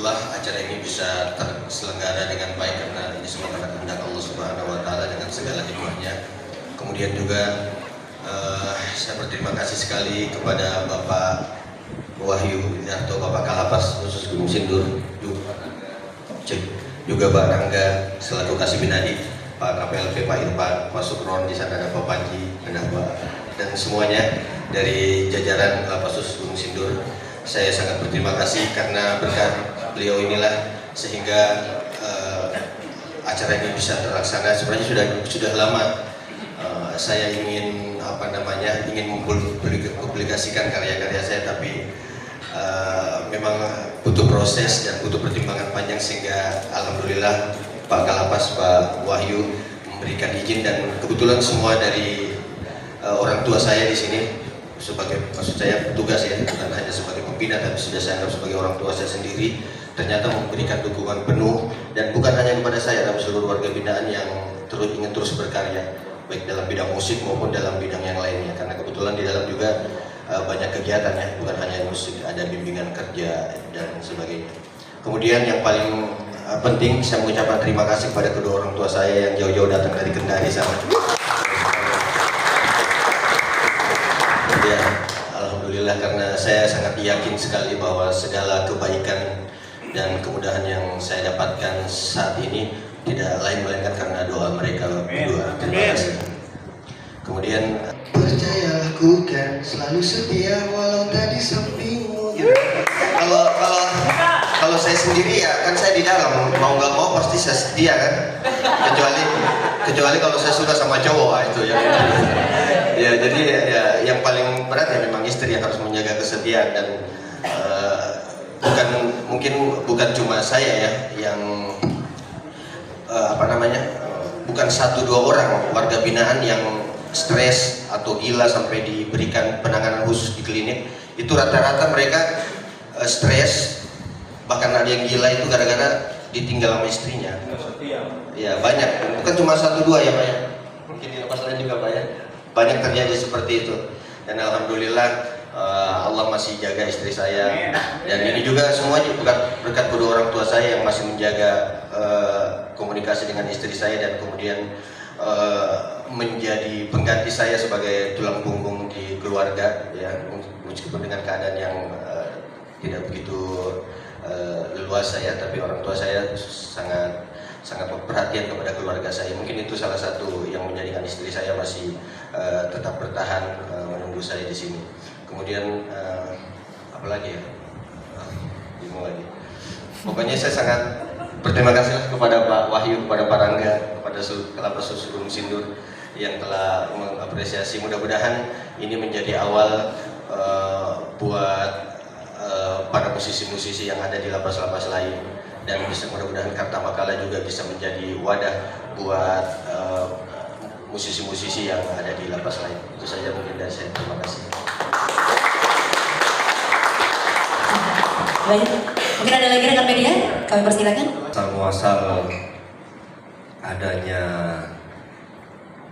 alhamdulillah acara ini bisa terselenggara dengan baik karena ini semua karena kehendak Allah Subhanahu Wa Taala dengan segala hikmahnya. Kemudian juga saya berterima kasih sekali kepada Bapak Wahyu Widarto, Bapak Kalapas khusus Gunung Sindur, juga Pak Rangga selaku Kasih Binadi, Pak KPLP Pak Irfan, Pak Sukron, di sana ada Pak Panji, ada Pak, dan semuanya dari jajaran Lapas Khusus Gunung Sindur. Saya sangat berterima kasih karena berkat beliau inilah sehingga acara ini bisa terlaksana. Sebenarnya sudah lama saya ingin ingin mempublikasikan karya-karya saya, tapi memang butuh proses dan butuh pertimbangan panjang sehingga alhamdulillah Pak Kalapas, Pak Wahyu memberikan izin, dan kebetulan semua dari orang tua saya di sini sebagai, maksud saya petugas ya, bukan hanya sebagai pembina tapi sudah saya anggap sebagai orang tua saya sendiri, ternyata memberikan dukungan penuh, dan bukan hanya kepada saya tapi seluruh warga binaan yang ingin terus berkarya baik dalam bidang musik maupun dalam bidang yang lainnya, karena kebetulan di dalam juga banyak kegiatan ya, bukan hanya musik, ada bimbingan kerja dan sebagainya. Kemudian yang paling penting saya mengucapkan terima kasih kepada kedua orang tua saya yang jauh-jauh datang dari Kendari sana. Ya, alhamdulillah, karena saya sangat yakin sekali bahwa segala kebaikan dan kemudahan yang saya dapatkan saat ini tidak lain melainkan karena doa mereka berdua. Terima kasih. Kemudian, percayalah ku kan selalu setia walau tadi sampingmu. Kalau saya sendiri ya kan saya di dalam, mau nggak mau pasti saya setia kan. Kecuali kalau saya suka sama cowok itu ya. Ya, jadi ya, yang paling berat ya memang istri yang harus menjaga kesetiaan, dan bukan cuma saya ya yang bukan 1-2 orang warga binaan yang stres atau gila sampai diberikan penanganan khusus di klinik. Itu rata-rata mereka stres, bahkan ada yang gila itu gara-gara ditinggal sama istrinya. Ya banyak, bukan cuma 1-2 ya Pak ya, mungkin di lapas lain juga Pak ya, banyak terjadi seperti itu. Dan alhamdulillah Allah masih jaga istri saya, dan ini juga semuanya berkat kedua orang tua saya yang masih menjaga komunikasi dengan istri saya, dan kemudian menjadi pengganti saya sebagai tulang punggung di keluarga ya, meskipun dengan keadaan yang tidak begitu leluasa ya, tapi orang tua saya sangat perhatian kepada keluarga saya. Mungkin itu salah satu yang menjadikan istri saya masih tetap bertahan menunggu saya di sini. Kemudian apalagi ya, bingung lagi. Pokoknya saya sangat berterima kasih kepada Pak Wahyu, kepada Pak Rangga, kepada Lapas Khusus Gunung Sindur yang telah mengapresiasi. Mudah-mudahan ini menjadi awal buat para musisi-musisi yang ada di lapas-lapas lain, dan bisa mudah-mudahan Karta Makala juga bisa menjadi wadah buat musisi-musisi yang ada di lapas lain. Itu saja mungkin dari saya. Terima kasih. Baik, mungkin ada lagi rekan media, kami persilakan. Asal-muasal adanya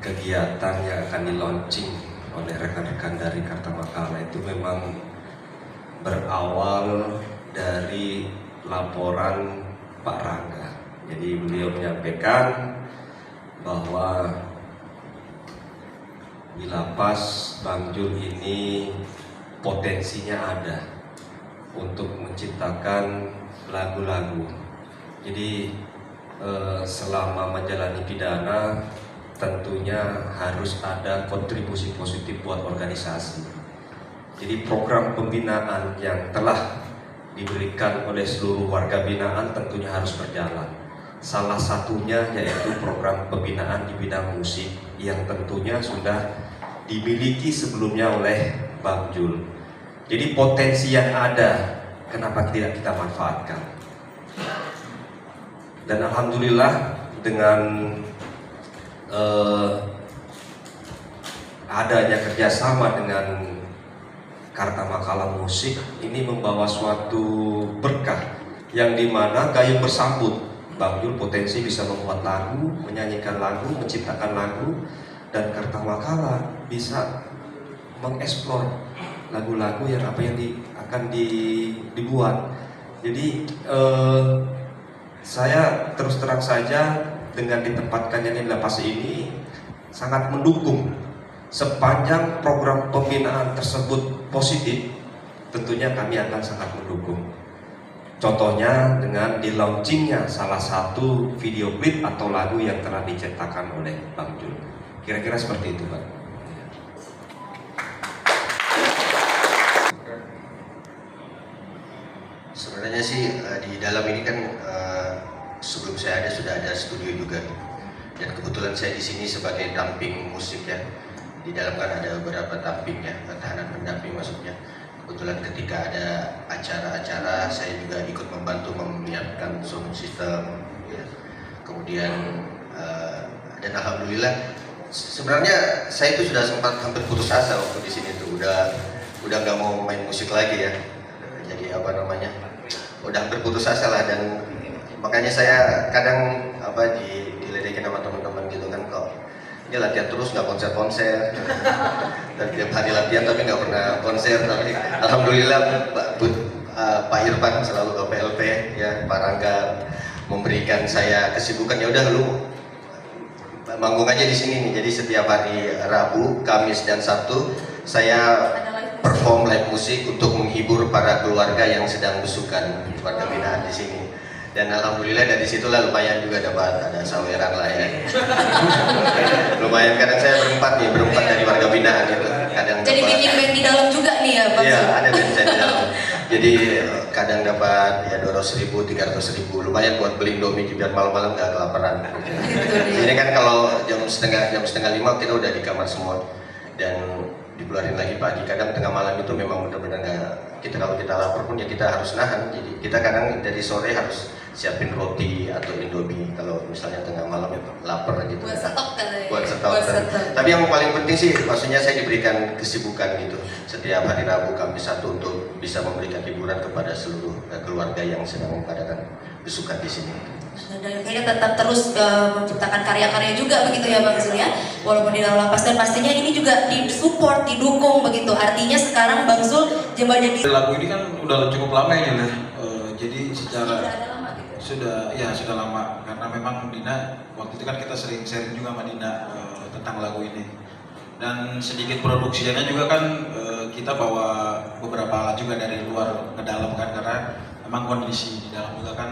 kegiatan yang akan di-launching oleh rekan-rekan dari Karta Makala itu memang berawal dari laporan Pak Rangga. Jadi beliau menyampaikan bahwa di lapas Bangjul ini potensinya ada untuk menciptakan lagu-lagu. Jadi selama menjalani pidana tentunya harus ada kontribusi positif buat organisasi. Jadi program pembinaan yang telah diberikan oleh seluruh warga binaan tentunya harus berjalan. Salah satunya yaitu program pembinaan di bidang musik yang tentunya sudah dimiliki sebelumnya oleh Bangjul. Jadi potensi yang ada, kenapa tidak kita manfaatkan? Dan alhamdulillah dengan adanya kerjasama dengan Karta Makala Musik ini membawa suatu berkah yang dimana gayung bersambut. Bangjul potensi bisa membuat lagu, menyanyikan lagu, menciptakan lagu, dan Karta Makala bisa mengeksplor lagu-lagu yang akan dibuat. Jadi saya terus terang saja dengan ditempatkannya di lapas ini sangat mendukung. Sepanjang program pembinaan tersebut positif, tentunya kami akan sangat mendukung. Contohnya dengan di launchingnya salah satu video klip atau lagu yang telah diciptakan oleh Bang Jul. Kira-kira seperti itu, Bang. Sebenarnya sih di dalam ini kan sebelum saya ada sudah ada studio juga, dan kebetulan saya di sini sebagai damping musik ya. Di dalam kan ada beberapa damping ya, tahanan pendamping maksudnya. Kebetulan ketika ada acara-acara saya juga ikut membantu menyiapkan sound system ya. Kemudian dan alhamdulillah sebenarnya saya itu sudah sempat hampir putus asa waktu di sini tuh, udah nggak mau main musik lagi ya. Jadi apa namanya, udah hampir putus asa lah, dan makanya saya kadang diledekin sama teman-teman gitu kan, kok ini latihan terus nggak konser-konser, dan tiap hari latihan tapi nggak pernah konser. Tapi alhamdulillah Pak Irfan selalu ke PLP ya, Pak Rangga memberikan saya kesibukan, ya udah lu manggung aja di sini nih. Jadi setiap hari Rabu, Kamis dan Sabtu saya perform live musik untuk menghibur para keluarga yang sedang besukan, keluarga binaan di sini. Dan alhamdulillah dari situlah lumayan juga dapat ada saweran lah ya. Lumayan, kadang saya berempat dari warga binaan itu. Kadang Jadi dapat, bikin band di dalam juga nih ya Bang iya, Zul? ada band saya di dalam. Jadi kadang dapat ya 200.000, 300.000, lumayan buat beli Indomie biar malam-malam nggak kelaparan. Ini kan kalau jam setengah 5 kita udah di kamar semua, dan dikeluarin lagi pagi. Kadang tengah malam itu memang benar-benar nggak, kalau kita lapar pun ya kita harus nahan. Jadi kita kadang dari sore harus siapin roti atau Indomie kalau misalnya tengah malam itu lapar gitu. Buat stok katanya. Buat stok. Tapi yang paling penting sih maksudnya saya diberikan kesibukan gitu setiap hari Rabu, Kamis, Sabtu untuk bisa memberikan hiburan kepada seluruh keluarga yang sedang mengadakan besukan di sini. Dan akhirnya tetap terus menciptakan karya-karya juga begitu ya Bang Zul ya, walaupun di dalam lapas, dan pastinya ini juga disupport, didukung begitu. Artinya sekarang Bang Zul jadi lagu ini kan udah cukup lama ya Dina. Jadi secara sudah ada lama gitu. sudah lama, karena memang Dina waktu itu kan kita sering sharing juga sama Dina tentang lagu ini. Dan sedikit produksinya juga kan kita bawa beberapa alat juga dari luar ke dalam kan, karena memang kondisi di dalam juga kan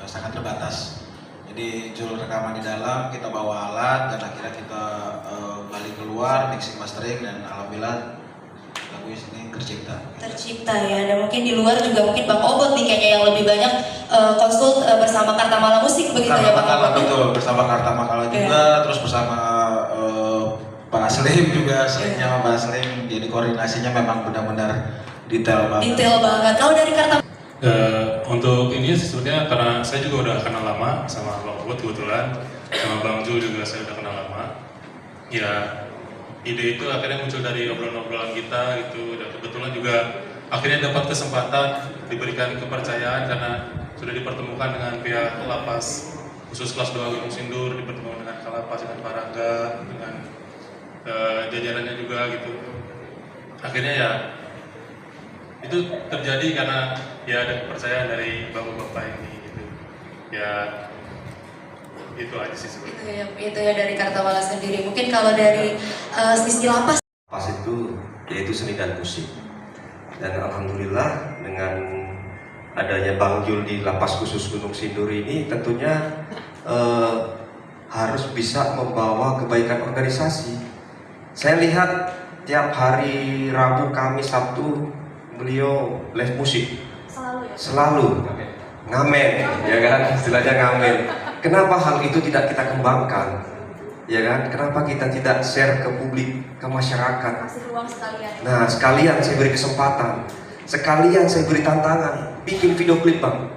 sangat terbatas. Jadi Jul rekaman di dalam, kita bawa alat, dan akhirnya kita balik keluar, mixing mastering, dan alhamdulillah lagu ini tercipta Ya, dan mungkin di luar juga mungkin Bang Obot nih kayaknya yang lebih banyak konsult bersama Karta Mala Musik begitu Karta ya Bang Makala, Obot. betul, bersama Karta Makala juga, terus bersama Pak Aslim juga, seringnya sama Pak Aslim. Jadi koordinasinya memang benar-benar detail banget. Detail banget. Kalau dari Karta Untuk ini sih sebenarnya karena saya juga udah kenal lama sama Bang Obot kebetulan, sama Bang Jul juga saya udah kenal lama. Ya ide itu akhirnya muncul dari obrolan-obrolan kita gitu, dan kebetulan juga akhirnya dapat kesempatan, diberikan kepercayaan karena sudah dipertemukan dengan pihak lapas khusus kelas 2 Gunung Sindur, dipertemukan dengan Kalapas, dengan Pak Rangga, dengan jajarannya juga gitu. Akhirnya ya itu terjadi karena ya ada kepercayaan dari bapak-bapak ini gitu. Ya itu aja sih sebenarnya. itu ya dari Karta Mala sendiri. Mungkin kalau dari sisi lapas Lapas itu yaitu seni dan musik. Dan alhamdulillah dengan adanya Bang Jul di Lapas Khusus Gunung Sindur ini tentunya harus bisa membawa kebaikan organisasi. Saya lihat tiap hari Rabu, Kamis, Sabtu beliau live musik. Selalu ngamen, ya kan? Istilahnya ngamen. Kenapa hal itu tidak kita kembangkan? Ya kan? Kenapa kita tidak share ke publik, ke masyarakat? kasih ruang sekalian. Nah, sekalian saya beri kesempatan, sekalian saya beri tantangan, bikin video klip Bang,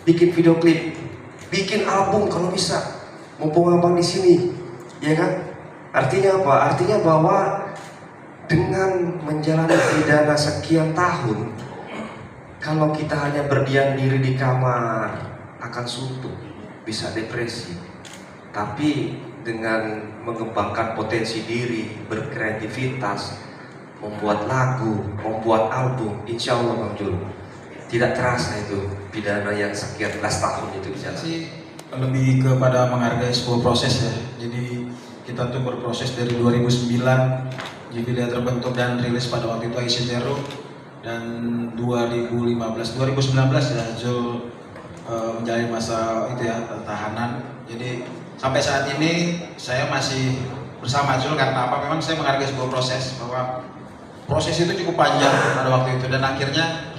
bikin video klip, bikin album kalau bisa, mumpung abang di sini, ya kan? Artinya apa? Artinya bahwa dengan menjalani pidana sekian tahun, kalau kita hanya berdiam diri di kamar akan suntuk, bisa depresi. Tapi dengan mengembangkan potensi diri, berkreativitas, membuat lagu, membuat album, insya Allah Bang Jul, tidak terasa itu pidana yang sekian belas tahun itu Saya bisa sih lebih kepada menghargai sebuah proses ya. Jadi kita tuh berproses dari 2009, JPDA terbentuk dan rilis pada waktu itu Aisyah Zero, dan 2019 ya Zul menjalani masa itu ya tahanan. Jadi sampai saat ini saya masih bersama Zul karena apa? Memang saya menghargai sebuah proses, bahwa proses itu cukup panjang pada waktu itu, dan akhirnya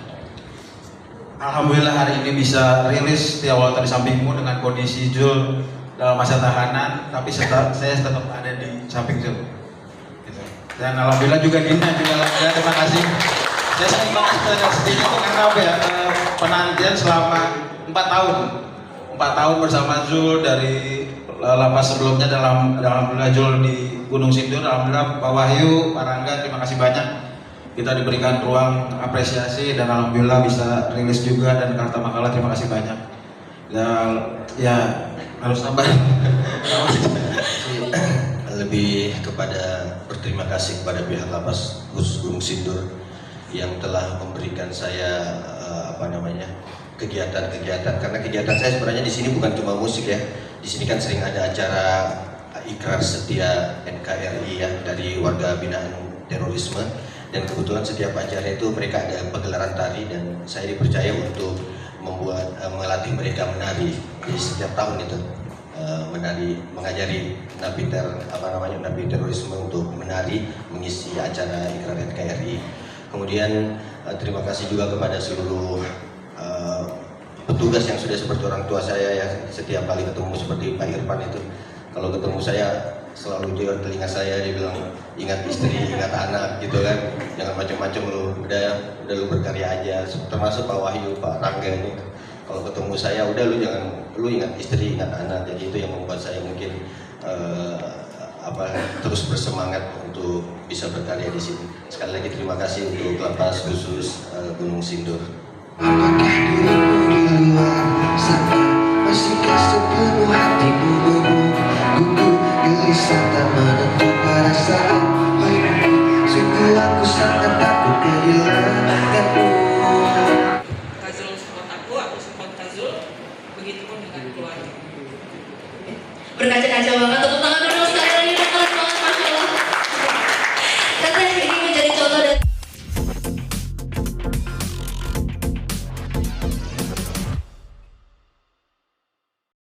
alhamdulillah hari ini bisa rilis Di Awal Tadi Sampingmu dengan kondisi Zul dalam masa tahanan, tapi saya tetap ada di samping Zul. Gitu. Dan alhamdulillah juga Dina juga ya, terima kasih. Saya sangat banget dan sedihnya itu karena apa ya, penantian selama 4 tahun bersama Zul dari lapas sebelumnya, dalam alhamdulillah Zul di Gunung Sindur, alhamdulillah Pak Wahyu, Pak Rangga, terima kasih banyak. Kita diberikan ruang apresiasi dan alhamdulillah bisa rilis juga, dan Karta Makalah terima kasih banyak. Dan ya harus sabar. Lebih kepada berterima kasih kepada pihak lapas khusus Gunung Sindur yang telah memberikan saya kegiatan-kegiatan, karena kegiatan saya sebenarnya di sini bukan cuma musik ya. Di sini kan sering ada acara ikrar setia NKRI ya dari warga binaan terorisme, dan kebetulan setiap acara itu mereka ada pegelaran tari, dan saya dipercaya untuk melatih mereka menari. Jadi setiap tahun itu mengajari napi terorisme untuk menari, mengisi acara ikrar NKRI. Kemudian terima kasih juga kepada seluruh petugas yang sudah seperti orang tua saya ya, setiap kali ketemu seperti Pak Irfan itu, kalau ketemu saya selalu jawab telinga saya, dia bilang ingat istri, ingat anak gitu kan, jangan macam-macam lu, udah lu berkarya aja. Termasuk Pak Wahyu, Pak Rangga ini, kalau ketemu saya udah lu ingat istri, ingat anak. Jadi itu yang membuat saya mungkin terus bersemangat untuk bisa berkarya di sini. Sekali lagi terima kasih untuk lapas khusus Gunung Sindur. Apakah dirimu di luar sana masihkah sepenuh hatimu menunggu gelisah tak menentu perasaan? Sungguh aku sangat takut kehilanganmu. Kazul support aku support Kazul, begitupun dengan keluarga. Berkaca-kaca banget, tepuk tangan